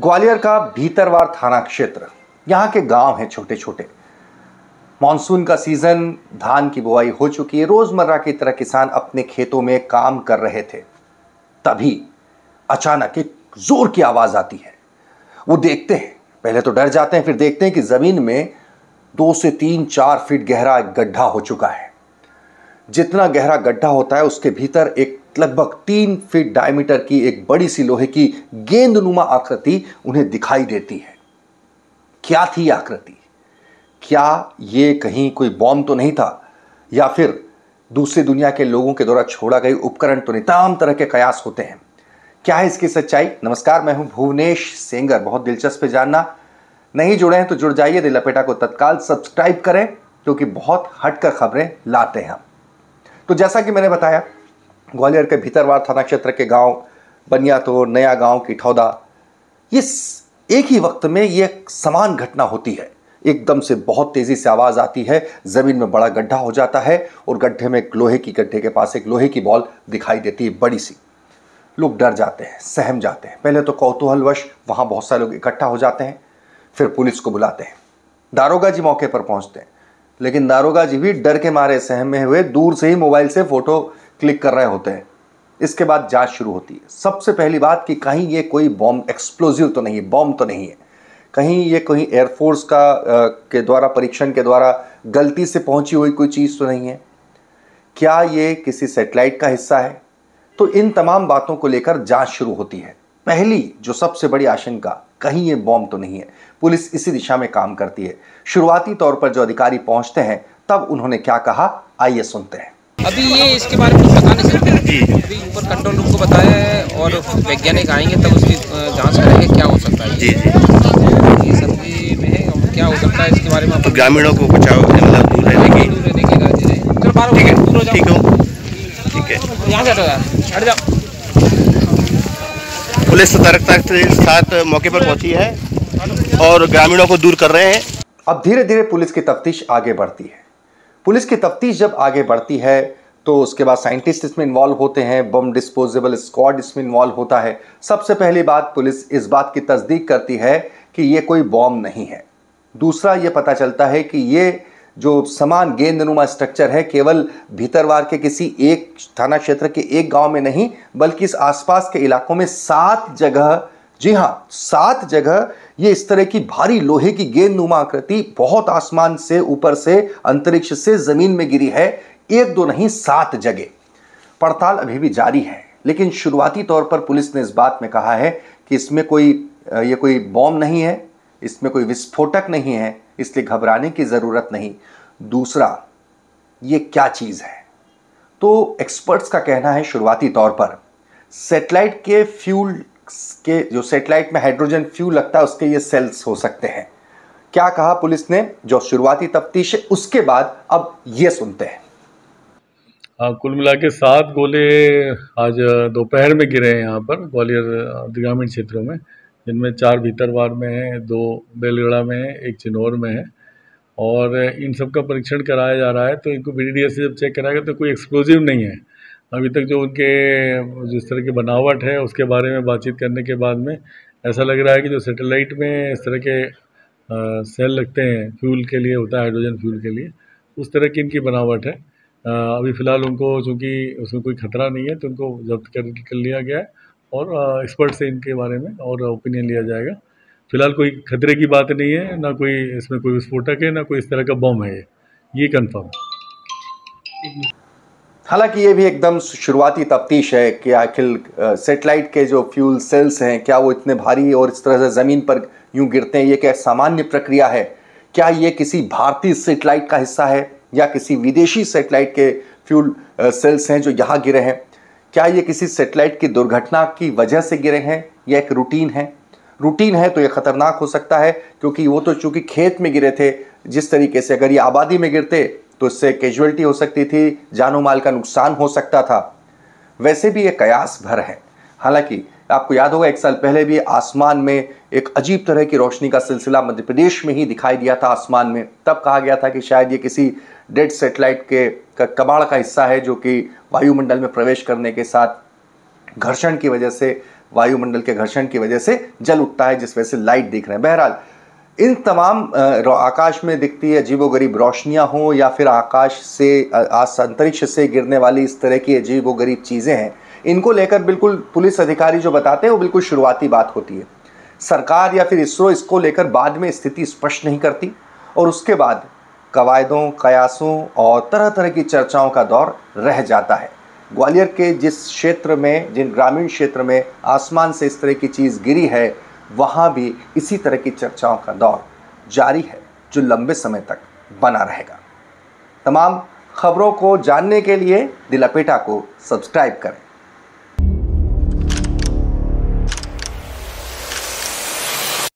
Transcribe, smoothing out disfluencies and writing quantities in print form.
ग्वालियर का भीतरवार थाना क्षेत्र, यहाँ के गांव हैं छोटे छोटे। मॉनसून का सीजन, धान की बुआई हो चुकी है, रोजमर्रा की तरह किसान अपने खेतों में काम कर रहे थे। तभी अचानक एक जोर की आवाज आती है। वो देखते हैं, पहले तो डर जाते हैं, फिर देखते हैं कि जमीन में 2 से 3-4 फीट गहरा एक गड्ढा हो चुका है। जितना गहरा गड्ढा होता है उसके भीतर एक लगभग 3 फीट डायमीटर की एक बड़ी सी लोहे की गेंदनुमा आकृति उन्हें दिखाई देती है। क्या थी आकृति? क्या ये कहीं कोई बॉम्ब तो नहीं था, या फिर दूसरी दुनिया के लोगों के द्वारा छोड़ा गया उपकरण तो नहीं? तमाम तरह के कयास होते हैं। क्या है इसकी सच्चाई? नमस्कार, मैं हूं भुवनेश सेंगर। बहुत दिलचस्प है जानना। नहीं जुड़े हैं तो जुड़ जाइए। दिल लपेटा को तत्काल सब्सक्राइब करें, क्योंकि बहुत हटकर खबरें लाते हैं हम। तो जैसा कि मैंने बताया, ग्वालियर के भीतरवार थाना क्षेत्र के गांव बनियातोड़, नया गांव, किठौदा, इस एक ही वक्त में ये समान घटना होती है। एकदम से बहुत तेजी से आवाज आती है, जमीन में बड़ा गड्ढा हो जाता है और गड्ढे में गड्ढे के पास एक लोहे की बॉल दिखाई देती है, बड़ी सी। लोग डर जाते हैं, सहम जाते हैं। पहले तो कौतूहलवश वहां बहुत सारे लोग इकट्ठा हो जाते हैं, फिर पुलिस को बुलाते हैं। दारोगा जी मौके पर पहुंचते हैं, लेकिन दारोगा जी भी डर के मारे सहमे हुए दूर से ही मोबाइल से फोटो क्लिक कर रहे होते हैं। इसके बाद जांच शुरू होती है। सबसे पहली बात कि कहीं ये कोई बॉम्ब, एक्सप्लोजिव तो नहीं है, बॉम्ब तो नहीं है, कहीं ये कोई एयरफोर्स के द्वारा परीक्षण के द्वारा गलती से पहुंची हुई कोई चीज़ तो नहीं है। क्या ये किसी सैटेलाइट का हिस्सा है? तो इन तमाम बातों को लेकर जांच शुरू होती है। पहली जो सबसे बड़ी आशंका, कहीं ये बॉम्ब तो नहीं है। पुलिस इसी दिशा में काम करती है। शुरुआती तौर पर जो अधिकारी पहुंचते हैं, तब उन्होंने क्या कहा, आइए सुनते हैं। अभी ये इसके बारे में कुछ बता नहीं सकते जी। अभी ऊपर कंट्रोल रूम को बताया है और वैज्ञानिक आएंगे तब उसकी जांच करेंगे क्या हो सकता है। जी जी, ये सब्जी में है और क्या हो सकता है इसके बारे में। तो ग्रामीणों को बचाओ, मतलब दूर रहने की राजी रहे। चलो बाहर ठीक है, दूर हो जाओ। ठीक है, यहाँ से हटो यार, हट जाओ। पुलिस सतर्कता के साथ मौके पर पहुंची है और ग्रामीणों को दूर कर रहे हैं। अब धीरे धीरे पुलिस की तफ्तीश आगे बढ़ती है। पुलिस की तफ्तीश जब आगे बढ़ती है तो उसके बाद साइंटिस्ट इसमें इन्वॉल्व होते हैं, बम डिस्पोजेबल स्क्वाड इसमें इन्वॉल्व होता है। सबसे पहली बात, पुलिस इस बात की तस्दीक करती है कि ये कोई बॉम्ब नहीं है। दूसरा, ये पता चलता है कि ये जो समान गेंदनुमा स्ट्रक्चर है, केवल भीतरवार के किसी एक थाना क्षेत्र के एक गांव में नहीं, बल्कि इस आसपास के इलाकों में 7 जगह, जी हाँ 7 जगह, ये इस तरह की भारी लोहे की गेंदनुमा आकृति बहुत आसमान से, ऊपर से, अंतरिक्ष से जमीन में गिरी है। 1-2 नहीं, 7 जगह। पड़ताल अभी भी जारी है, लेकिन शुरुआती तौर पर पुलिस ने इस बात में कहा है कि इसमें ये कोई बॉम्ब नहीं है, इसमें कोई विस्फोटक नहीं है, इसलिए घबराने की जरूरत नहीं। दूसरा, ये क्या चीज है? तो एक्सपर्ट्स का कहना है शुरुआती तौर पर सैटेलाइट के फ्यूल के, जो सैटेलाइट में हाइड्रोजन फ्यूल लगता है, उसके ये सेल्स हो सकते हैं। क्या कहा पुलिस ने? जो शुरुआती तफ्तीश है उसके बाद अब ये सुनते हैं। कुल मिला के 7 गोले आज दोपहर में गिरे हैं यहाँ पर ग्वालियर ग्रामीण क्षेत्रों में, जिनमें 4 भीतरवार में है, 2 बेलगड़ा में है, 1 चिनौर में है। और इन सब का परीक्षण कराया जा रहा है। तो इनको BDDS से जब चेक कराएगा तो कोई एक्सप्लोजिव नहीं है। अभी तक जो उनके जिस तरह की बनावट है उसके बारे में बातचीत करने के बाद में ऐसा लग रहा है कि जो सैटेलाइट में इस तरह के सेल लगते हैं फ्यूल के लिए, होता है हाइड्रोजन फ्यूल के लिए, उस तरह की इनकी बनावट है। अभी फ़िलहाल उनको, चूँकि उसमें कोई खतरा नहीं है, तो उनको जब्त कर लिया गया है और एक्सपर्ट से इनके बारे में और ओपिनियन लिया जाएगा। फिलहाल कोई खतरे की बात नहीं है, ना कोई इसमें कोई विस्फोटक है, ना कोई इस तरह का बम है, ये कंफर्म। हालांकि ये भी एकदम शुरुआती तफ्तीश है कि आखिर सैटेलाइट के जो फ्यूल सेल्स हैं, क्या वो इतने भारी और इस तरह से ज़मीन पर यूं गिरते हैं? ये क्या सामान्य प्रक्रिया है? क्या ये किसी भारतीय सैटेलाइट का हिस्सा है या किसी विदेशी सैटेलाइट के फ्यूल सेल्स हैं जो यहाँ गिरे हैं? क्या ये किसी सैटेलाइट की दुर्घटना की वजह से गिरे हैं या एक रूटीन है? रूटीन है तो ये खतरनाक हो सकता है, क्योंकि वो तो चूंकि खेत में गिरे थे। जिस तरीके से अगर ये आबादी में गिरते तो इससे कैजुअलिटी हो सकती थी, जानो माल का नुकसान हो सकता था। वैसे भी ये कयास भर है। हालांकि आपको याद होगा, 1 साल पहले भी आसमान में एक अजीब तरह की रोशनी का सिलसिला मध्य प्रदेश में ही दिखाई दिया था आसमान में। तब कहा गया था कि शायद ये किसी डेड सैटेलाइट के कबाड़ का हिस्सा है, जो कि वायुमंडल में प्रवेश करने के साथ घर्षण की वजह से वायुमंडल के घर्षण की वजह से जल उठता है, जिस वजह से लाइट दिख रहे हैं। बहरहाल इन तमाम आकाश में दिखती है अजीबोगरीब रोशनियां हो या फिर आकाश से अंतरिक्ष से गिरने वाली इस तरह की अजीबोगरीब चीज़ें हैं, इनको लेकर बिल्कुल पुलिस अधिकारी जो बताते हैं वो बिल्कुल शुरुआती बात होती है। सरकार या फिर इसरो इसको लेकर बाद में स्थिति स्पष्ट नहीं करती और उसके बाद कवायदों, कयासों और तरह तरह की चर्चाओं का दौर रह जाता है। ग्वालियर के जिस क्षेत्र में, जिन ग्रामीण क्षेत्र में आसमान से इस तरह की चीज़ गिरी है, वहाँ भी इसी तरह की चर्चाओं का दौर जारी है जो लंबे समय तक बना रहेगा। तमाम खबरों को जानने के लिए दिल लपेटा को सब्सक्राइब करें।